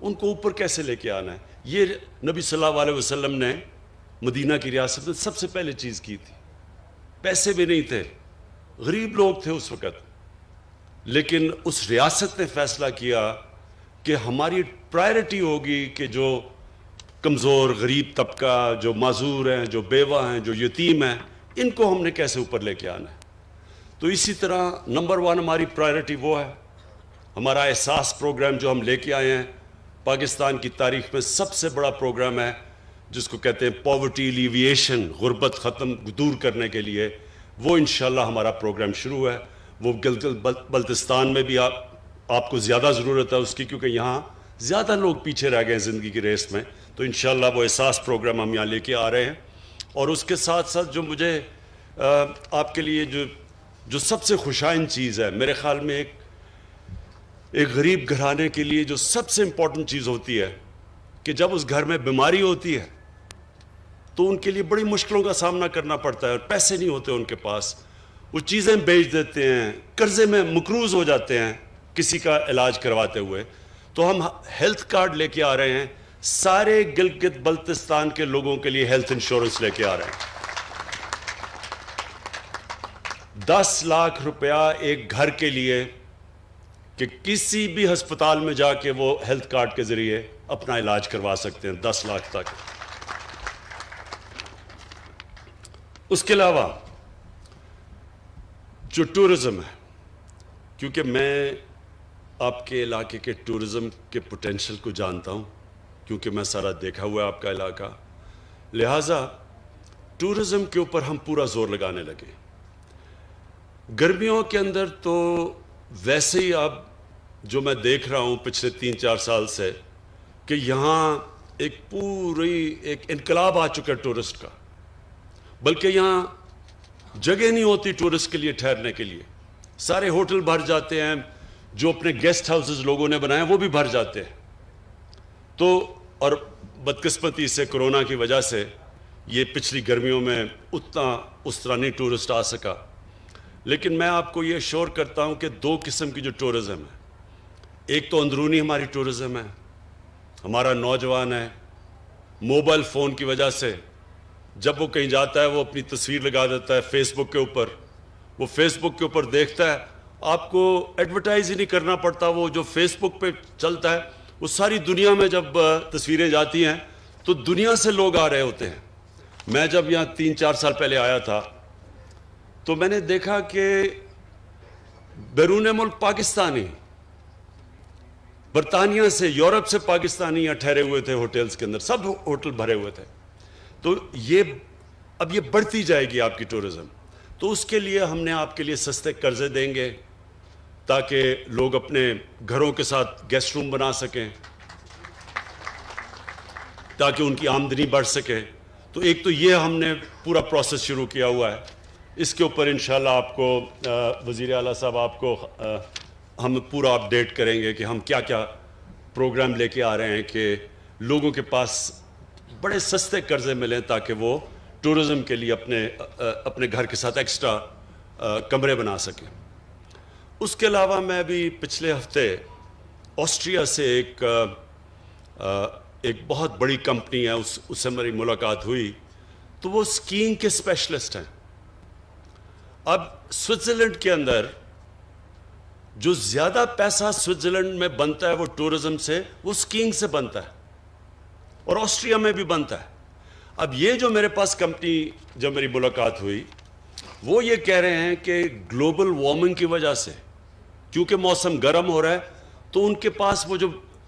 ان کو اوپر کیسے لے کے آنا ہے. یہ نبی صلی اللہ علیہ وسلم نے مدینہ کی ریاست میں سب سے پہلے چیز کی تھی. پیسے بھی نہیں تھے, غریب لوگ تھے اس وقت, لیکن اس ریاست نے فیصلہ کیا کہ ہماری پرائرٹی ہوگی کہ جو کمزور غریب طبقہ, جو معذور ہیں, جو بیوہ ہیں, جو یتیم ہیں, ان کو ہم نے کیسے اوپر لے کے آنا ہے. تو اسی طرح نمبر 1 ہماری پرائرٹی وہ ہے. ہمارا احساس پروگرام جو ہم لے کے آئے ہیں, پاکستان کی تاریخ میں سب سے بڑا پروگرام ہے, جس کو کہتے ہیں پاورٹی ایلیویشن, غربت ختم دور کرنے کے لیے. وہ انشاءاللہ ہمارا پروگرام شروع ہے. وہ گلگت بلتستان میں بھی آپ کو زیادہ ضرورت ہے اس کی, کیونکہ یہاں زیادہ لوگ پیچھے رہ گئے ہیں زندگی کی ریس میں. تو انشاءاللہ وہ احساس پروگرام ہم یہاں لے کے آ رہے ہیں. اور اس کے ساتھ ساتھ جو مجھے آپ کے لیے جو سب سے خوشائن چیز ہے, میرے خیال میں ایک غریب گھرانے کے لیے جو سب سے امپورٹنٹ چیز ہوتی ہے کہ جب اس گھر میں بیماری ہوتی ہے تو ان کے لیے بڑی مشکلوں کا سامنا کرنا پڑتا ہے, اور پیسے نہیں ہوتے ان کے پاس. وہ چیزیں بیچ دیتے ہیں, قرضے میں مقروض ہو جاتے ہیں کسی کا علاج کرواتے ہوئے. تو ہم ہیلتھ کارڈ لے کے آ رہے ہیں, سارے گلگت بلتستان کے لوگوں کے لیے ہیلتھ انشورنس لے کے آ رہے ہیں. 10 لاکھ روپیہ ایک گھر کے لیے کہ کسی بھی ہسپتال میں جا کے وہ ہیلتھ کارڈ کے ذریعے اپنا علاج کروا سکتے ہیں, 10 لاکھ تک. اس کے علاوہ جو ٹورزم ہے, کیونکہ میں آپ کے علاقے کے ٹورزم کے پوٹینشل کو جانتا ہوں, کیونکہ میں سارا دیکھا ہوا ہے آپ کا علاقہ, لہٰذا ٹورزم کے اوپر ہم پورا زور لگانے لگے. گرمیوں کے اندر تو ویسے ہی اب جو میں دیکھ رہا ہوں پچھلے 3-4 سال سے کہ یہاں ایک انقلاب آ چکا ہے ٹورسٹ کا, بلکہ یہاں جگہ نہیں ہوتی ٹورسٹ کے لیے ٹھہرنے کے لیے. سارے ہوٹل بھر جاتے ہیں, جو اپنے گیسٹ ہاؤسز لوگوں نے بنائے وہ بھی بھر جاتے ہیں. تو اور بدقسمتی سے کرونا کی وجہ سے یہ پچھلی گرمیوں میں اس طرح نہیں ٹورسٹ آ سکا. لیکن میں آپ کو یہ شور کرتا ہوں کہ 2 قسم کی جو ٹورزم ہے, ایک تو اندرونی ہماری ٹورزم ہے. ہمارا نوجوان ہے, موبائل فون کی وجہ سے جب وہ کہیں جاتا ہے وہ اپنی تصویر لگا دیتا ہے فیس بک کے اوپر. وہ فیس بک کے اوپر دیکھتا ہے, آپ کو ایڈورٹائز ہی نہیں کرنا پڑتا, وہ جو فیس بک پہ چلتا ہے وہ ساری دنیا میں جب تصویریں جاتی ہیں تو دنیا سے لوگ آ رہے ہوتے ہیں. میں جب یہاں 3-4 سال پہلے آیا تھا تو میں نے دیکھا کہ بیرون ملک پاکستانی, برطانیہ سے, یورپ سے پاکستانی یہاں ٹھہرے ہوئے تھے ہوٹلز کے اندر, سب ہوٹل بھرے ہوئے تھے. تو اب یہ بڑھتی جائے گی آپ کی ٹورزم. تو اس کے لیے ہم نے آپ کے لیے سستے قرضے دیں گے تاکہ لوگ اپنے گھروں کے ساتھ گیسٹ روم بنا سکیں, تاکہ ان کی آمدنی بڑھ سکے. تو ایک تو یہ ہم نے پورا پروسیس شروع کیا ہوا ہے. اس کے اوپر انشاءاللہ آپ کو وزیر اعلیٰ صاحب آپ کو ہم پورا اپڈیٹ کریں گے کہ ہم کیا کیا پروگرام لے کے آ رہے ہیں کہ لوگوں کے پاس بڑے سستے قرضے ملیں تاکہ وہ ٹورزم کے لیے اپنے گھر کے ساتھ ایکسٹرا کمرے بنا سکیں. اس کے علاوہ میں بھی پچھلے ہفتے آسٹریا سے ایک بہت بڑی کمپنی ہے, اس سے میری ملاقات ہوئی. تو وہ اسکیئنگ کے اسپیشلسٹ ہیں. اب سوئٹزرلینڈ کے اندر جو زیادہ پیسہ سوئٹزرلینڈ میں بنتا ہے وہ ٹورزم سے, وہ اسکیئنگ سے بنتا ہے, اور آسٹریا میں بھی بنتا ہے. اب یہ جو میرے پاس کمپنی جب میری ملاقات ہوئی, وہ یہ کہہ رہے ہیں کہ گلوبل وارمنگ کی وجہ سے, کیونکہ موسم گرم ہو رہا ہے, تو ان کے پاس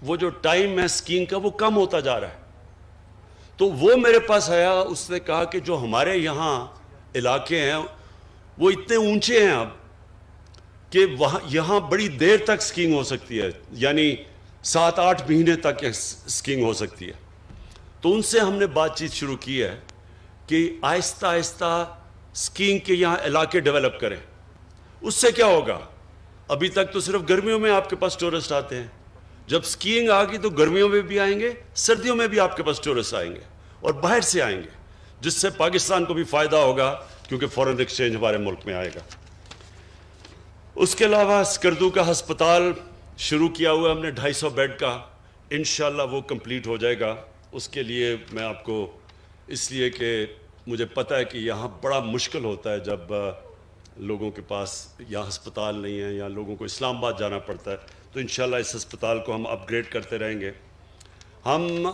وہ جو ٹائم ہے اسکیئنگ کا وہ کم ہوتا جا رہا ہے. تو وہ میرے پاس آیا, اس نے کہا کہ جو ہمارے یہاں علاقے ہیں وہ اتنے اونچے ہیں اب کہ یہاں بڑی دیر تک اسکیئنگ ہو سکتی ہے, یعنی 7-8 مہینے تک اسکیئنگ ہو سکتی ہے. تو ان سے ہم نے بات چیت شروع کی ہے کہ آہستہ آہستہ اسکیئنگ کے یہاں علاقے ڈیولپ کریں. اس سے کیا ہوگا, ابھی تک تو صرف گرمیوں میں آپ کے پاس ٹورسٹ آتے ہیں, جب اسکیئنگ آ گئی تو گرمیوں میں بھی آئیں گے, سردیوں میں بھی آپ کے پاس ٹورسٹ آئیں گے, اور باہر سے آئیں گے, جس سے پاکستان کو بھی فائدہ ہوگا کیونکہ فورن ایکسچینج ہمارے ملک میں آئے گا. اس کے علاوہ اسکردو کا ہسپتال شروع کیا ہوا ہم نے 250 بیڈ کا, انشاءاللہ وہ کمپلیٹ ہو جائے گا. اس کے لیے میں آپ کو اس لیے کہ مجھے پتہ ہے کہ یہاں بڑا مشکل ہوتا ہے جب لوگوں کے پاس یہاں ہسپتال نہیں ہے یا لوگوں کو اسلام آباد جانا پڑتا ہے, تو انشاءاللہ اس ہسپتال کو ہم اپ گریڈ کرتے رہیں گے. ہم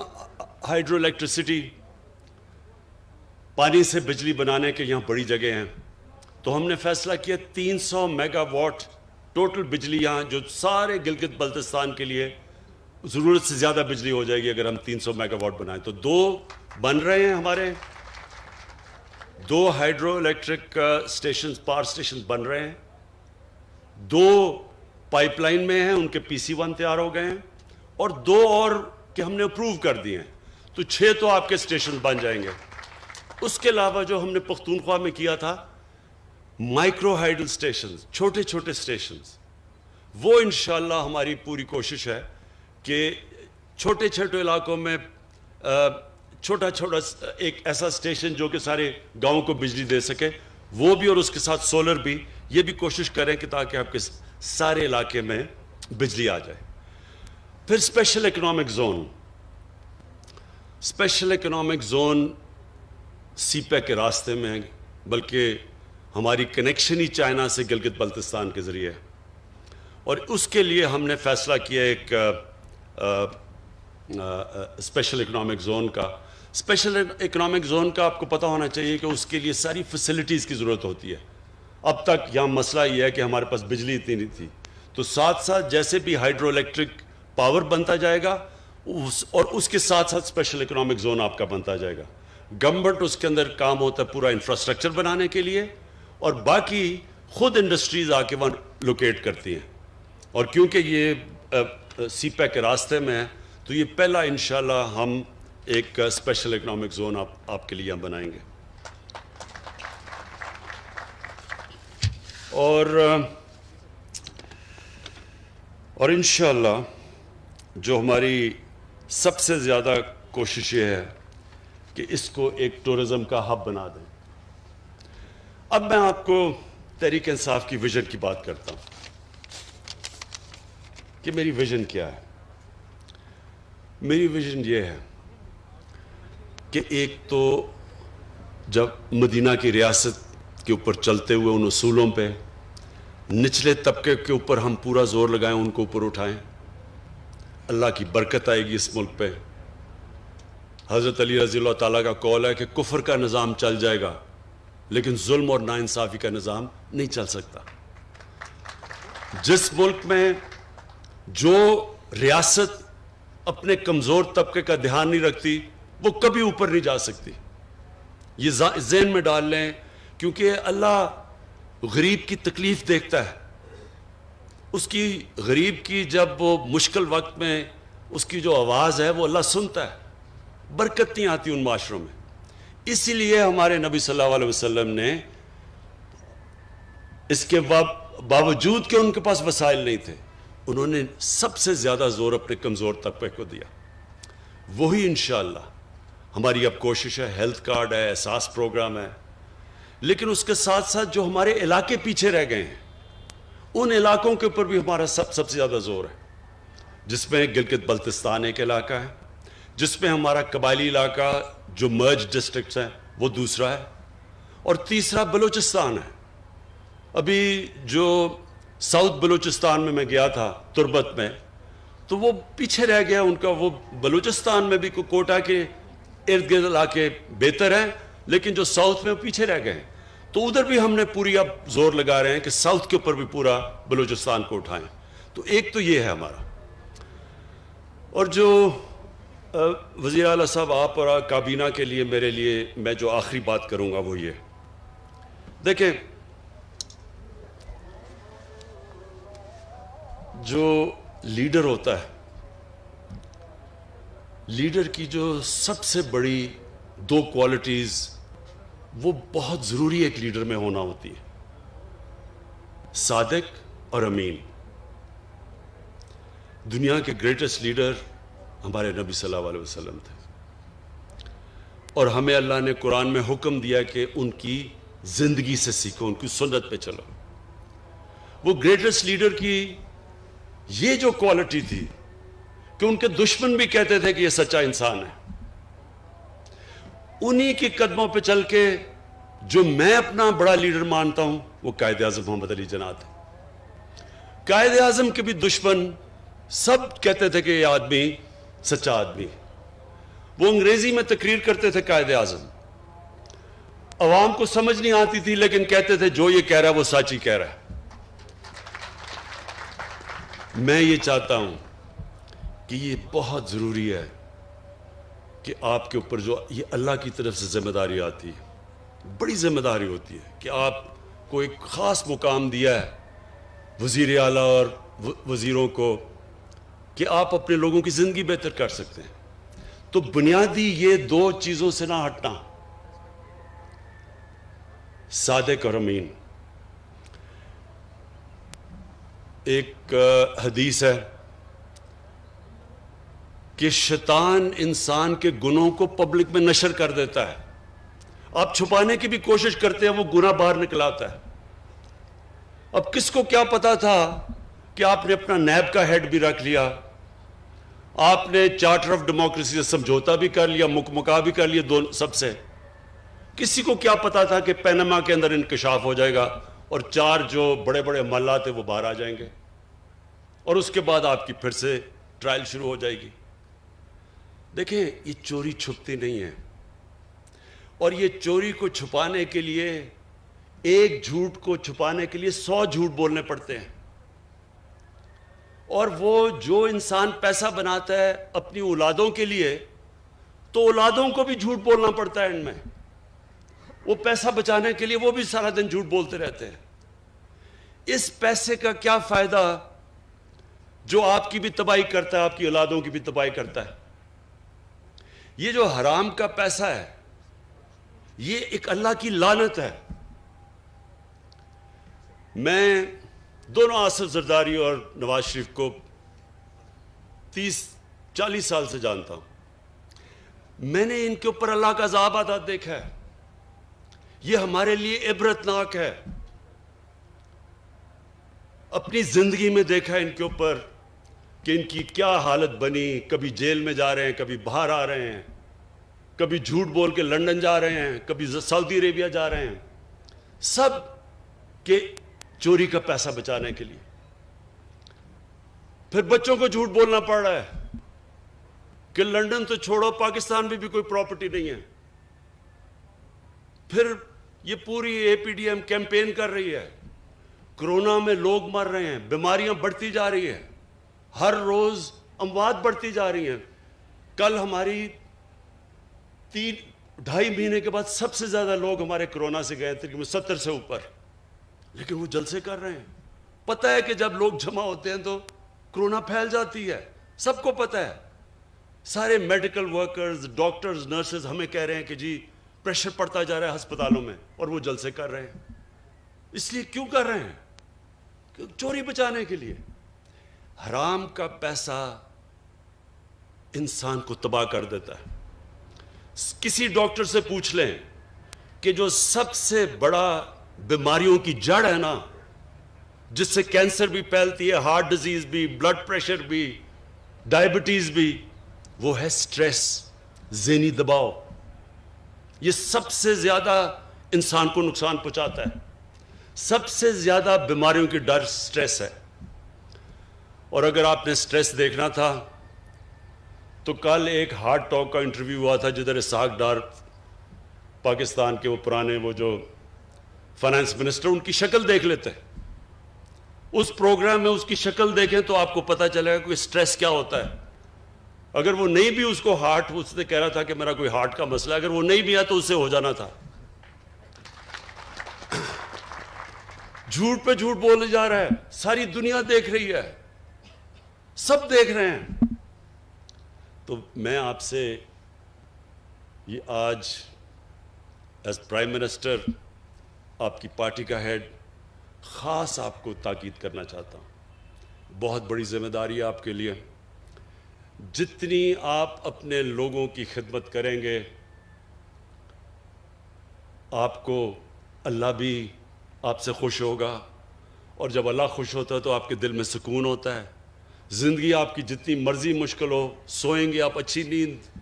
ہائیڈرو الیکٹریسٹی, پانی سے بجلی بنانے کے یہاں بڑی جگہ ہیں, تو ہم نے فیصلہ کیا 300 میگا واٹ ٹوٹل بجلی یہاں, جو سارے گلگت بلتستان کے لیے ضرورت سے زیادہ بجلی ہو جائے گی اگر ہم 300 میگا واٹ بنائیں. تو 2 بن رہے ہیں ہمارے, 2 hydro electric stations, power stations بن رہے ہیں, 2 پائپ لائن میں ہیں, ان کے PC1 تیار ہو گئے ہیں, اور 2 اور کہ ہم نے اپروو کر دیے ہیں. تو 6 تو آپ کے اسٹیشن بن جائیں گے. اس کے علاوہ جو ہم نے پختونخوا میں کیا تھا مائکرو ہائیڈل اسٹیشنز, چھوٹے چھوٹے اسٹیشنز, وہ انشاءاللہ ہماری پوری کوشش ہے کہ چھوٹے چھوٹے علاقوں میں چھوٹا چھوٹا ایک ایسا اسٹیشن جو کہ سارے گاؤں کو بجلی دے سکے, وہ بھی, اور اس کے ساتھ سولر بھی, یہ بھی کوشش کریں کہ تاکہ آپ کے سارے علاقے میں بجلی آ جائے. پھر special economic zone, special economic zone CPEC کے راستے میں ہے, بلکہ ہماری کنیکشن ہی چائنا سے گلگت بلتستان کے ذریعے ہے, اور اس کے لیے ہم نے فیصلہ کیا ایک اسپیشل اکنامک زون کا. اسپیشل اکنامک زون کا آپ کو پتہ ہونا چاہیے کہ اس کے لیے ساری فیسلٹیز کی ضرورت ہوتی ہے. اب تک یہاں مسئلہ یہ ہے کہ ہمارے پاس بجلی اتنی نہیں تھی, تو ساتھ ساتھ جیسے بھی ہائیڈرو الیکٹرک پاور بنتا جائے گا اور اس کے ساتھ ساتھ اسپیشل اکنامک زون آپ کا بنتا جائے گا. گورنمنٹ اس کے اندر کام ہوتا ہے پورا انفراسٹرکچر بنانے کے لیے, اور باقی خود انڈسٹریز آ کے وہاں لوکیٹ کرتی ہیں. اور کیونکہ یہ CPEC کے راستے میں ہے, تو یہ پہلا انشاءاللہ ہم ایک اسپیشل اکنامک زون آپ کے لیے ہم بنائیں گے. اور انشاءاللہ جو ہماری سب سے زیادہ کوشش یہ ہے کہ اس کو ایک ٹورزم کا ہب بنا دیں. اب میں آپ کو تحریک انصاف کی ویژن کی بات کرتا ہوں کہ میری ویژن کیا ہے. میری ویژن یہ ہے کہ ایک تو جب مدینہ کی ریاست کے اوپر چلتے ہوئے ان اصولوں پہ نچلے طبقے کے اوپر ہم پورا زور لگائیں, ان کو اوپر اٹھائیں, اللہ کی برکت آئے گی اس ملک پہ. حضرت علی رضی اللہ تعالیٰ کا قول ہے کہ کفر کا نظام چل جائے گا لیکن ظلم اور ناانصافی کا نظام نہیں چل سکتا. جس ملک میں جو ریاست اپنے کمزور طبقے کا دھیان نہیں رکھتی وہ کبھی اوپر نہیں جا سکتی. یہ ذہن میں ڈال لیں, کیونکہ اللہ غریب کی تکلیف دیکھتا ہے. اس کی غریب کی جب وہ مشکل وقت میں اس کی جو آواز ہے وہ اللہ سنتا ہے. برکت نہیں آتی ان معاشروں میں. اسی لیے ہمارے نبی صلی اللہ علیہ وسلم نے اس کے باوجود کہ ان کے پاس وسائل نہیں تھے, انہوں نے سب سے زیادہ زور اپنے کمزور طبقے کو دیا. وہی انشاءاللہ ہماری اب کوشش ہے. ہیلتھ کارڈ ہے, احساس پروگرام ہے, لیکن اس کے ساتھ ساتھ جو ہمارے علاقے پیچھے رہ گئے ہیں ان علاقوں کے اوپر بھی ہمارا سب سے زیادہ زور ہے, جس میں گلگت بلتستان ایک علاقہ ہے, جس میں ہمارا قبائلی علاقہ جو مرج ڈسٹرکٹس ہیں وہ دوسرا ہے, اور تیسرا بلوچستان ہے. ابھی جو ساؤتھ بلوچستان میں گیا تھا تربت میں, تو وہ پیچھے رہ گیا ان کا. وہ بلوچستان میں بھی کوٹا کے ارد گرد علاقے بہتر ہیں, لیکن جو ساؤتھ میں وہ پیچھے رہ گئے ہیں. تو ادھر بھی ہم نے پوری اب زور لگا رہے ہیں کہ ساؤتھ کے اوپر بھی پورا بلوچستان کو اٹھائیں. تو ایک تو یہ ہے ہمارا. اور جو وزیر اعلیٰ صاحب آپ اور کابینہ کے لیے میرے لیے میں جو آخری بات کروں گا وہ یہ, دیکھیں جو لیڈر ہوتا ہے, لیڈر کی جو سب سے بڑی 2 کوالٹیز وہ بہت ضروری ایک لیڈر میں ہونا ہوتی ہے, صادق اور امین. دنیا کے گریٹسٹ لیڈر ہمارے نبی صلی اللہ علیہ وسلم تھے, اور ہمیں اللہ نے قرآن میں حکم دیا کہ ان کی زندگی سے سیکھو, ان کی سنت پہ چلو. وہ گریٹسٹ لیڈر کی یہ جو کوالٹی تھی کہ ان کے دشمن بھی کہتے تھے کہ یہ سچا انسان ہے. انہی کے قدموں پہ چل کے جو میں اپنا بڑا لیڈر مانتا ہوں وہ قائد اعظم محمد علی جناح ہے. قائد اعظم کے بھی دشمن سب کہتے تھے کہ یہ آدمی سچا آدمی. وہ انگریزی میں تقریر کرتے تھے قائد اعظم, عوام کو سمجھ نہیں آتی تھی, لیکن کہتے تھے جو یہ کہہ رہا ہے وہ سچ ہی کہہ رہا ہے. میں یہ چاہتا ہوں کہ یہ بہت ضروری ہے کہ آپ کے اوپر جو یہ اللہ کی طرف سے ذمہ داری آتی ہے, بڑی ذمہ داری ہوتی ہے کہ آپ کو ایک خاص مقام دیا ہے وزیر اعلیٰ اور وزیروں کو کہ آپ اپنے لوگوں کی زندگی بہتر کر سکتے ہیں. تو بنیادی یہ دو چیزوں سے نہ ہٹنا, صادق اور امین. ایک حدیث ہے کہ شیطان انسان کے گناہوں کو پبلک میں نشر کر دیتا ہے. آپ چھپانے کی بھی کوشش کرتے ہیں, وہ گناہ باہر نکل آتا ہے. اب کس کو کیا پتا تھا کہ آپ نے اپنا نیب کا ہیڈ بھی رکھ لیا, آپ نے چارٹر آف ڈیموکریسی سے سمجھوتا بھی کر لیا, مکمکا بھی کر لیا دونوں سب سے. کسی کو کیا پتا تھا کہ پینما کے اندر انکشاف ہو جائے گا اور 4 جو بڑے بڑے محلات ہیں وہ باہر آ جائیں گے, اور اس کے بعد آپ کی پھر سے ٹرائل شروع ہو جائے گی. دیکھیں, یہ چوری چھپتی نہیں ہے, اور یہ چوری کو چھپانے کے لیے, ایک جھوٹ کو چھپانے کے لیے 100 جھوٹ بولنے پڑتے ہیں. اور وہ جو انسان پیسہ بناتا ہے اپنی اولادوں کے لیے, تو اولادوں کو بھی جھوٹ بولنا پڑتا ہے. ان میں وہ پیسہ بچانے کے لیے وہ بھی سارا دن جھوٹ بولتے رہتے ہیں. اس پیسے کا کیا فائدہ جو آپ کی بھی تباہی کرتا ہے, آپ کی اولادوں کی بھی تباہی کرتا ہے. یہ جو حرام کا پیسہ ہے یہ ایک اللہ کی لعنت ہے. میں دونوں آصف زرداری اور نواز شریف کو 30-40 سال سے جانتا ہوں. میں نے ان کے اوپر اللہ کا عذاب آتا دیکھا ہے. یہ ہمارے لیے عبرتناک ہے. اپنی زندگی میں دیکھا ان کے اوپر کہ ان کی کیا حالت بنی. کبھی جیل میں جا رہے ہیں, کبھی باہر آ رہے ہیں, کبھی جھوٹ بول کے لندن جا رہے ہیں, کبھی سعودی عربیہ جا رہے ہیں, سب کے چوری کا پیسہ بچانے کے لیے. پھر بچوں کو جھوٹ بولنا پڑ رہا ہے کہ لندن تو چھوڑو, پاکستان میں بھی کوئی پراپرٹی نہیں ہے. پھر یہ پوری اے پی ڈی ایم کیمپین کر رہی ہے. کرونا میں لوگ مر رہے ہیں, بیماریاں بڑھتی جا رہی ہیں, ہر روز اموات بڑھتی جا رہی ہیں. کل ہماری 3-2.5 مہینے کے بعد سب سے زیادہ لوگ ہمارے کرونا سے گئے تقریباً 70 سے اوپر, لیکن وہ جلسے کر رہے ہیں. پتہ ہے کہ جب لوگ جمع ہوتے ہیں تو کرونا پھیل جاتی ہے, سب کو پتہ ہے. سارے میڈیکل ورکرز, ڈاکٹرز, نرسز ہمیں کہہ رہے ہیں کہ جی پریشر پڑتا جا رہا ہے ہسپتالوں میں, اور وہ جلسے کر رہے ہیں. اس لیے کیوں کر رہے ہیں؟ چوری بچانے کے لیے. حرام کا پیسہ انسان کو تباہ کر دیتا ہے. کسی ڈاکٹر سے پوچھ لیں کہ جو سب سے بڑا بیماریوں کی جڑ ہے نا, جس سے کینسر بھی پھیلتی ہے, ہارٹ ڈیزیز بھی, بلڈ پریشر بھی, ڈائبٹیز بھی, وہ ہے سٹریس, ذہنی دباؤ. یہ سب سے زیادہ انسان کو نقصان پہنچاتا ہے. سب سے زیادہ بیماریوں کی ڈر سٹریس ہے. اور اگر آپ نے سٹریس دیکھنا تھا تو کل ایک ہارٹ ٹاک کا انٹرویو ہوا تھا جدھر اسحاق ڈار, پاکستان کے وہ پرانے وہ جو فائنانس منسٹر, ان کی شکل دیکھ لیتے. اس پروگرام میں اس کی شکل دیکھیں تو آپ کو پتہ چلے گا کہ سٹریس کیا ہوتا ہے. اگر وہ نہیں بھی اس کو ہارٹ, اس نے کہہ رہا تھا کہ میرا کوئی ہارٹ کا مسئلہ ہے, اگر وہ نہیں بھی آیا تو اس سے ہو جانا تھا. جھوٹ پہ جھوٹ بولے جا رہا ہے, ساری دنیا دیکھ رہی ہے, سب دیکھ رہے ہیں. تو میں آپ سے یہ آج ایز پرائم منسٹر, آپ کی پارٹی کا ہیڈ, خاص آپ کو تاکید کرنا چاہتا ہوں. بہت بڑی ذمہ داری ہے آپ کے لیے. جتنی آپ اپنے لوگوں کی خدمت کریں گے, آپ کو اللہ بھی آپ سے خوش ہوگا, اور جب اللہ خوش ہوتا ہے تو آپ کے دل میں سکون ہوتا ہے. زندگی آپ کی جتنی مرضی مشکل ہو، سوئیں گے آپ اچھی نیند،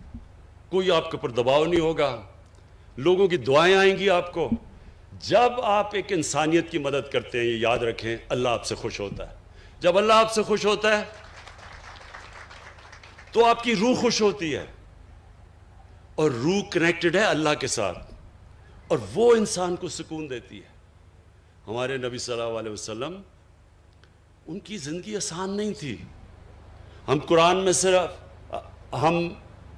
کوئی آپ کے اوپر دباؤ نہیں ہوگا، لوگوں کی دعائیں آئیں گی آپ کو۔ جب آپ ایک انسانیت کی مدد کرتے ہیں، یہ یاد رکھیں، اللہ آپ سے خوش ہوتا ہے۔ جب اللہ آپ سے خوش ہوتا ہے تو آپ کی روح خوش ہوتی ہے، اور روح کنیکٹڈ ہے اللہ کے ساتھ، اور وہ انسان کو سکون دیتی ہے۔ ہمارے نبی صلی اللہ علیہ وسلم، ان کی زندگی آسان نہیں تھی۔ ہم قرآن میں صرف ہم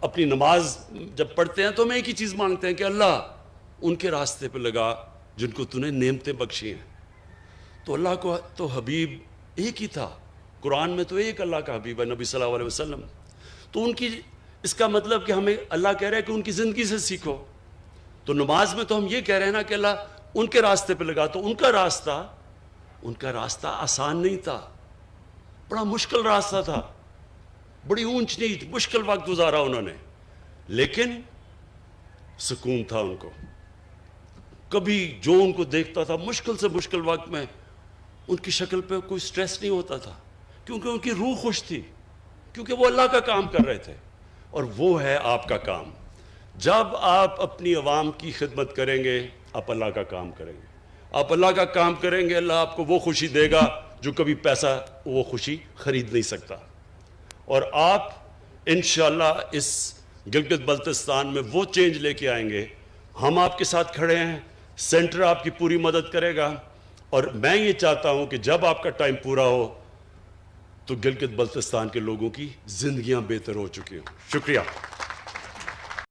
اپنی نماز جب پڑھتے ہیں تو ہم ایک ہی چیز مانگتے ہیں کہ اللہ ان کے راستے پہ لگا جن کو تو نے نعمتیں بخشی ہیں۔ تو اللہ کو تو حبیب ایک ہی تھا، قرآن میں تو ایک اللہ کا حبیب ہے نبی صلی اللہ علیہ وسلم۔ تو ان کی، اس کا مطلب کہ ہمیں اللہ کہہ رہا ہے کہ ان کی زندگی سے سیکھو۔ تو نماز میں تو ہم یہ کہہ رہے ہیں نا کہ اللہ ان کے راستے پہ لگا، تو ان کا راستہ آسان نہیں تھا، بڑا مشکل راستہ تھا، بڑی اونچ نیچ مشکل وقت گزارا انہوں نے، لیکن سکون تھا ان کو۔ کبھی جو ان کو دیکھتا تھا مشکل سے مشکل وقت میں، ان کی شکل پہ کوئی سٹریس نہیں ہوتا تھا، کیونکہ ان کی روح خوش تھی، کیونکہ وہ اللہ کا کام کر رہے تھے۔ اور وہ ہے آپ کا کام۔ جب آپ اپنی عوام کی خدمت کریں گے، آپ اللہ کا کام کریں گے، آپ اللہ کا کام کریں گے، اللہ آپ کو وہ خوشی دے گا جو کبھی پیسہ وہ خوشی خرید نہیں سکتا۔ اور آپ انشاءاللہ اس گلگت بلتستان میں وہ چینج لے کے آئیں گے۔ ہم آپ کے ساتھ کھڑے ہیں، سینٹر آپ کی پوری مدد کرے گا، اور میں یہ چاہتا ہوں کہ جب آپ کا ٹائم پورا ہو تو گلگت بلتستان کے لوگوں کی زندگیاں بہتر ہو چکی ہوں۔ شکریہ۔